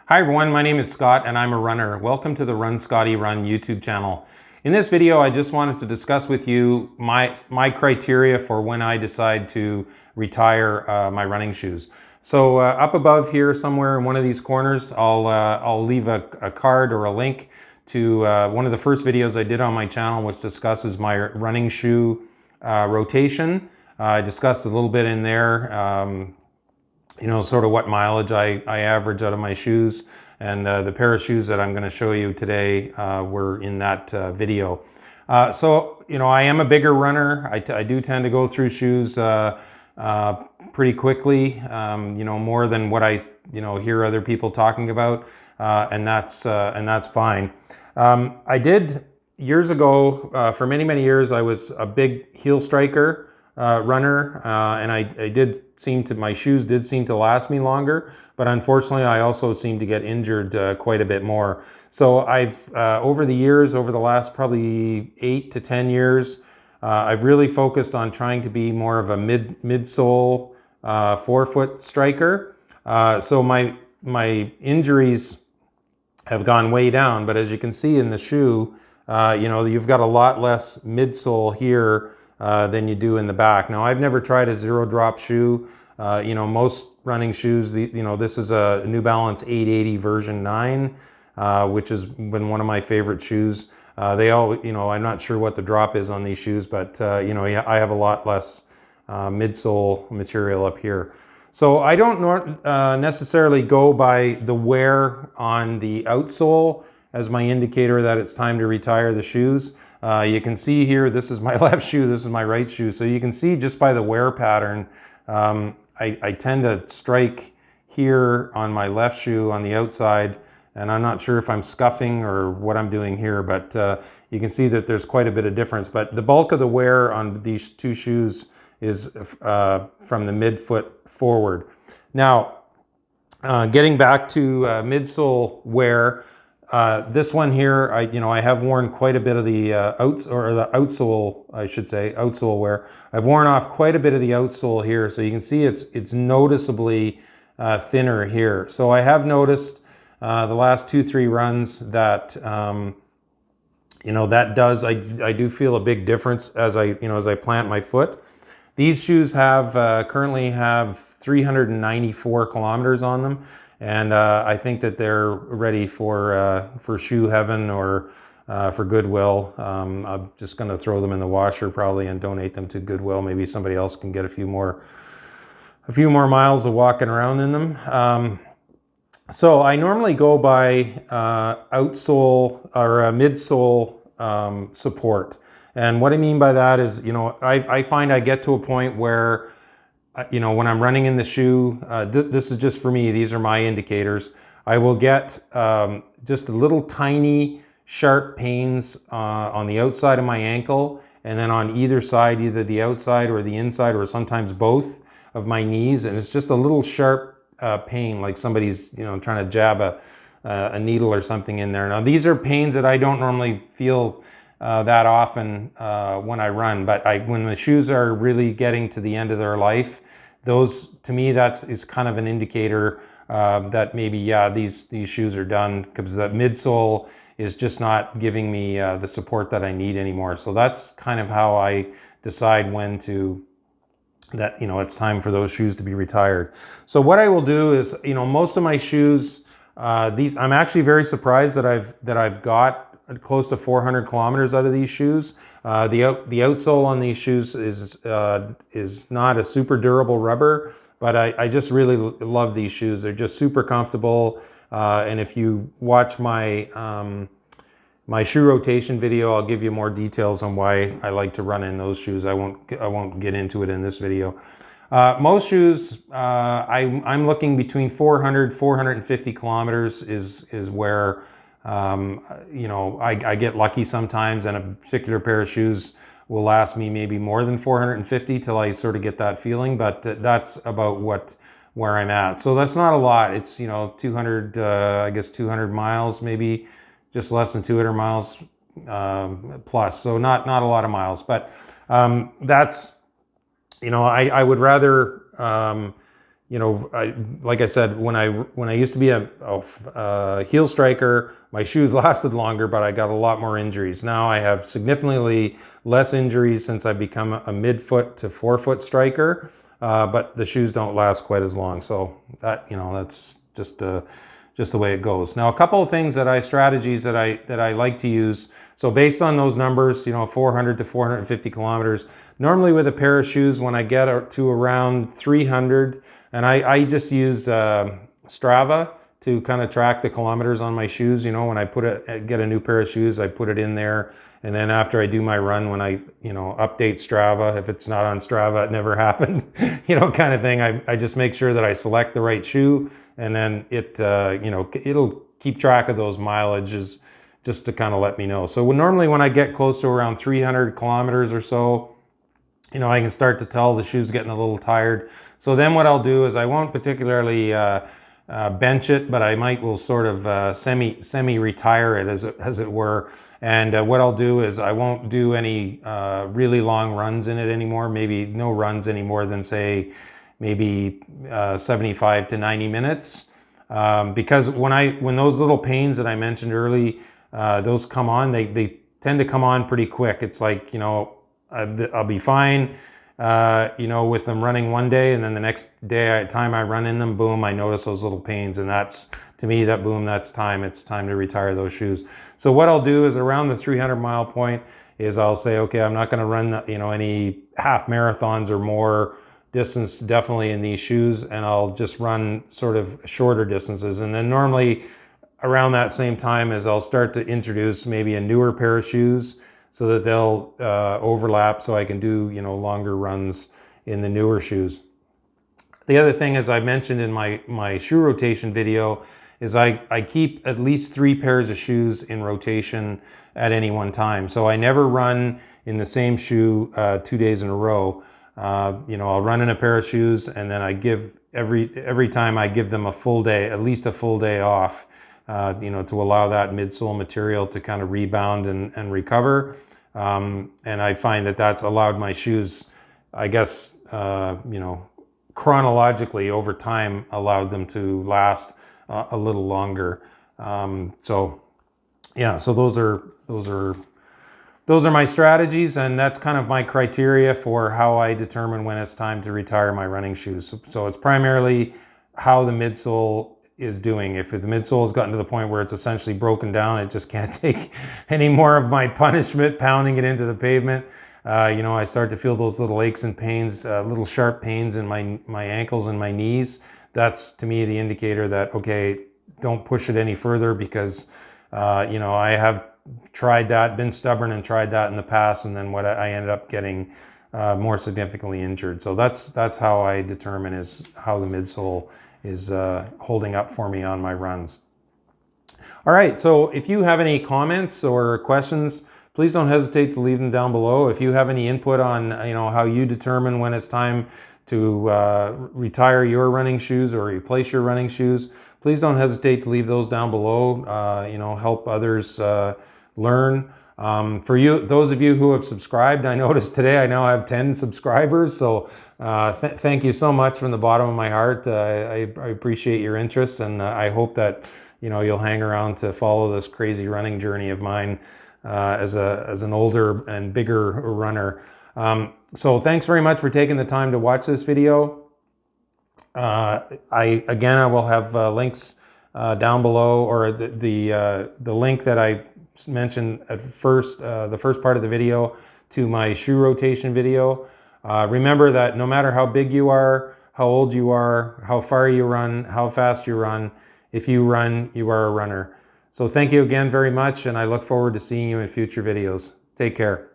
Hi everyone, my name is Scott and I'm a runner. Welcome to the Run Scotty Run YouTube channel. In this video, I just wanted to discuss with you my criteria for when I decide to retire my running shoes. So up above here somewhere in one of these corners, I'll leave a card or a link to one of the first videos I did on my channel, which discusses my running shoe rotation. I discussed a little bit in there, you know, sort of what mileage I average out of my shoes. And the pair of shoes that I'm going to show you today were in that video. So, you know, I am a bigger runner. I do tend to go through shoes pretty quickly, you know, more than what I, you know, hear other people talking about. And that's fine. I did years ago, for many, many years, I was a big heel striker runner, and my shoes did seem to last me longer, but unfortunately I also seem to get injured quite a bit more. So I've, over the years, over the last probably 8 to 10 years, I've really focused on trying to be more of a midsole forefoot striker. So my injuries have gone way down, but as you can see in the shoe, you know, you've got a lot less midsole here than you do in the back. Now, I've never tried a zero drop shoe. You know, most running shoes, you know, this is a New Balance 880 version 9, which has been one of my favorite shoes. They all, you know, I'm not sure what the drop is on these shoes, but, you know, I have a lot less midsole material up here. So I don't necessarily go by the wear on the outsole as my indicator that it's time to retire the shoes. You can see here, this is my left shoe, this is my right shoe. So you can see just by the wear pattern, I tend to strike here on my left shoe on the outside, and I'm not sure if I'm scuffing or what I'm doing here, but you can see that there's quite a bit of difference. But the bulk of the wear on these two shoes is from the midfoot forward. Now, getting back to midsole wear, this one here, I have worn quite a bit of the outsole, I should say, outsole wear. I've worn off quite a bit of the outsole here, so you can see it's noticeably thinner here. So I have noticed the last 2-3 runs that you know, I do feel a big difference as I plant my foot. These shoes currently have 394 kilometers on them. And I think that they're ready for shoe heaven or for Goodwill. I'm just going to throw them in the washer probably and donate them to Goodwill. Maybe somebody else can get a few more miles of walking around in them. So I normally go by outsole or midsole support. And what I mean by that is, you know, I find I get to a point where, you know, when I'm running in the shoe, this is just for me, these are my indicators, I will get just a little tiny sharp pains on the outside of my ankle, and then on either side, either the outside or the inside, or sometimes both of my knees, and it's just a little sharp pain, like somebody's, you know, trying to jab a needle or something in there. Now, these are pains that I don't normally feel that often when I run, but when the shoes are really getting to the end of their life, those, to me, that is kind of an indicator that maybe, yeah, these shoes are done, because the midsole is just not giving me the support that I need anymore. So that's kind of how I decide when that, you know, it's time for those shoes to be retired. So what I will do is, you know, most of my shoes, I'm actually very surprised that I've got close to 400 kilometers out of these shoes. The outsole on these shoes is not a super durable rubber, but I just really love these shoes. They're just super comfortable. And if you watch my my shoe rotation video, I'll give you more details on why I like to run in those shoes. I won't get into it in this video. Most shoes, I'm looking between 450 kilometers is where, you know, I get lucky sometimes, and a particular pair of shoes will last me maybe more than 450 till I sort of get that feeling, but that's about where I'm at. So that's not a lot. It's, you know, 200, I guess 200 miles, maybe just less than 200 miles plus. So not a lot of miles, but that's, you know, I would rather you know, like I said, when I used to be a heel striker, my shoes lasted longer, but I got a lot more injuries. Now I have significantly less injuries since I've become a mid-foot to forefoot striker, but the shoes don't last quite as long. So that, you know, that's just the way it goes. Now, a couple of things strategies that I like to use. So based on those numbers, you know, 400 to 450 kilometers, normally with a pair of shoes, when I get to around 300, and I just use Strava to kind of track the kilometers on my shoes. You know, when I get a new pair of shoes, I put it in there. And then after I do my run, when I, you know, update Strava, if it's not on Strava, it never happened, you know, kind of thing. I just make sure that I select the right shoe, and then it, you know, it'll keep track of those mileages just to kind of let me know. So normally when I get close to around 300 kilometers or so, you know, I can start to tell the shoe's getting a little tired. So then what I'll do is I won't particularly bench it, but I will sort of semi-retire it as it were. And what I'll do is I won't do any really long runs in it anymore. Maybe no runs any more than, say, maybe 75 to 90 minutes. Because when those little pains that I mentioned early, those come on, they tend to come on pretty quick. It's like, you know, I'll be fine, you know, with them running one day, and then the next time I run in them, boom, I notice those little pains, and that's, to me, that's time. It's time to retire those shoes. So what I'll do is around the 300 mile point is I'll say, okay, I'm not going to run, you know, any half marathons or more distance, definitely in these shoes, and I'll just run sort of shorter distances. And then normally around that same time is I'll start to introduce maybe a newer pair of shoes, so that they'll overlap, so I can do, you know, longer runs in the newer shoes. The other thing, as I mentioned in my shoe rotation video, is I keep at least 3 pairs of shoes in rotation at any one time. So I never run in the same shoe 2 days in a row. You know, I'll run in a pair of shoes, and then I give every time I give them a full day, at least a full day off. You know, to allow that midsole material to kind of rebound and recover. And I find that that's allowed my shoes, I guess, you know, chronologically over time, allowed them to last a little longer. So yeah, so those are my strategies, and that's kind of my criteria for how I determine when it's time to retire my running shoes. So it's primarily how the midsole is doing. If the midsole has gotten to the point where it's essentially broken down, it just can't take any more of my punishment pounding it into the pavement. You know, I start to feel those little aches and pains, little sharp pains in my ankles and my knees. That's, to me, the indicator that, okay, don't push it any further, because, you know, I have tried that, been stubborn and tried that in the past, and then what I ended up getting more significantly injured. So that's how I determine is how the midsole is holding up for me on my runs. All right, so if you have any comments or questions, please don't hesitate to leave them down below. If you have any input on, you know, how you determine when it's time to retire your running shoes or replace your running shoes, please don't hesitate to leave those down below. You know, help others learn. For you, those of you who have subscribed, I noticed today I now have 10 subscribers. So thank you so much from the bottom of my heart. I appreciate your interest, and I hope that, you know, you'll hang around to follow this crazy running journey of mine as an older and bigger runner. So thanks very much for taking the time to watch this video. I will have links down below, or the link that I mentioned at first, the first part of the video, to my shoe rotation video. Remember that no matter how big you are, how old you are, how far you run, how fast you run, if you run, you are a runner. So thank you again very much, and I look forward to seeing you in future videos. Take care.